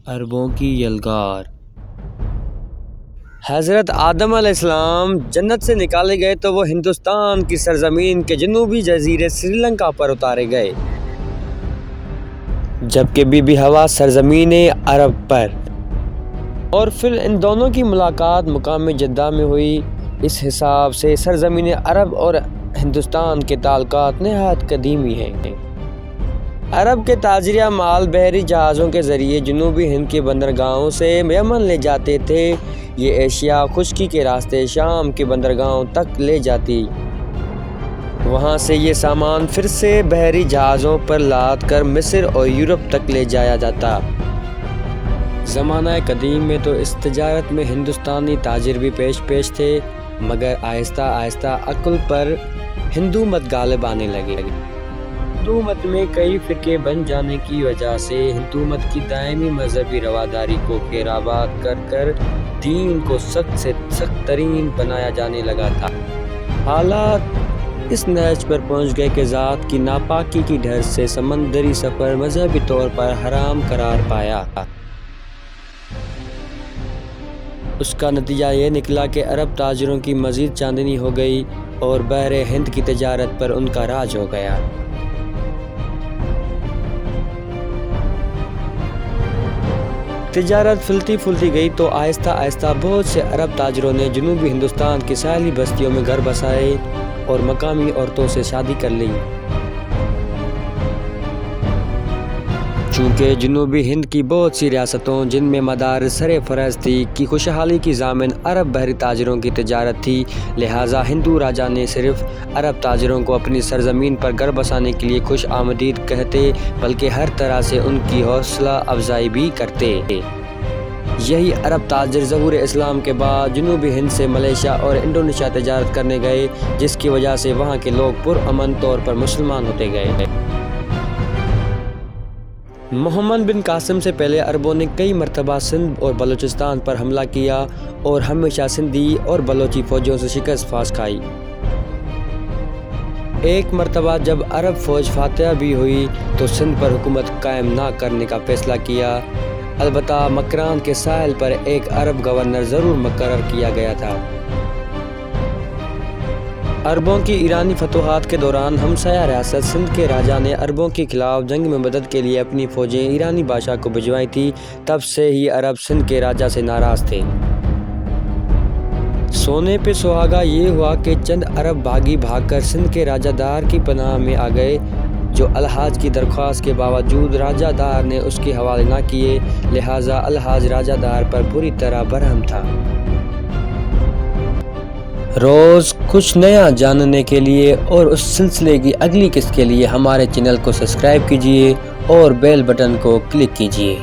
عربوں کی یلغار۔ حضرت آدم علیہ السلام جنت سے نکالے گئے تو وہ ہندوستان کی سرزمین کے جنوبی جزیرے سری لنکا پر اتارے گئے، جبکہ بی بی ہوا سرزمین عرب پر، اور پھر ان دونوں کی ملاقات مقام جدہ میں ہوئی۔ اس حساب سے سرزمین عرب اور ہندوستان کے تعلقات نہایت قدیمی ہیں۔ عرب کے تاجر مال بحری جہازوں کے ذریعے جنوبی ہند کے بندرگاہوں سے یمن لے جاتے تھے۔ یہ اشیاء خشکی کے راستے شام کے بندرگاہوں تک لے جاتی، وہاں سے یہ سامان پھر سے بحری جہازوں پر لاد کر مصر اور یورپ تک لے جایا جاتا۔ زمانہ قدیم میں تو اس تجارت میں ہندوستانی تاجر بھی پیش تھے، مگر آہستہ آہستہ عقل پر ہندو مت غالب آنے لگے۔ ہندو مت میں کئی فرقے بن جانے کی وجہ سے ہندو مت کی دائمی مذہبی رواداری کو خیرآباد کر کر دین کو سخت سے سخت ترین بنایا جانے لگا تھا۔ حالات اس نہج پر پہنچ گئے کہ ذات کی ناپاکی کی ڈر سے سمندری سفر مذہبی طور پر حرام قرار پایا۔ اس کا نتیجہ یہ نکلا کہ عرب تاجروں کی مزید چاندنی ہو گئی اور بحر ہند کی تجارت پر ان کا راج ہو گیا۔ تجارت پھلتی گئی تو آہستہ آہستہ بہت سے عرب تاجروں نے جنوبی ہندوستان کی ساحلی بستیوں میں گھر بسائے اور مقامی عورتوں سے شادی کر لی۔ چونکہ جنوبی ہند کی بہت سی ریاستوں جن میں مدار سر فرض تھی کی خوشحالی کی ضامن عرب بحری تاجروں کی تجارت تھی، لہٰذا ہندو راجا نے صرف عرب تاجروں کو اپنی سرزمین پر گھر بسانے کے لیے خوش آمدید کہتے بلکہ ہر طرح سے ان کی حوصلہ افزائی بھی کرتے۔ یہی عرب تاجر ظہور اسلام کے بعد جنوبی ہند سے ملیشیا اور انڈونیشیا تجارت کرنے گئے، جس کی وجہ سے وہاں کے لوگ پرامن طور پر مسلمان ہوتے گئے۔ محمد بن قاسم سے پہلے عربوں نے کئی مرتبہ سندھ اور بلوچستان پر حملہ کیا اور ہمیشہ سندھی اور بلوچی فوجوں سے شکست کھائی۔ ایک مرتبہ جب عرب فوج فاتح بھی ہوئی تو سندھ پر حکومت قائم نہ کرنے کا فیصلہ کیا، البتہ مکران کے ساحل پر ایک عرب گورنر ضرور مقرر کیا گیا تھا۔ عربوں کی ایرانی فتوحات کے دوران ہمسایہ ریاست سندھ کے راجا نے عربوں کے خلاف جنگ میں مدد کے لیے اپنی فوجیں ایرانی بادشاہ کو بھجوائی تھی۔ تب سے ہی عرب سندھ کے راجا سے ناراض تھے۔ سونے پہ سہاگا یہ ہوا کہ چند عرب بھاگ کر سندھ کے راجا دار کی پناہ میں آ گئے، جو الحاج کی درخواست کے باوجود راجا دار نے اس کے حوالے نہ کیے، لہٰذا الحاج راجا دار پر بری طرح برہم تھا۔ روز کچھ نیا جاننے کے لیے اور اس سلسلے کی اگلی قسط کے لیے ہمارے چینل کو سبسکرائب کیجیے اور بیل بٹن کو کلک کیجیے۔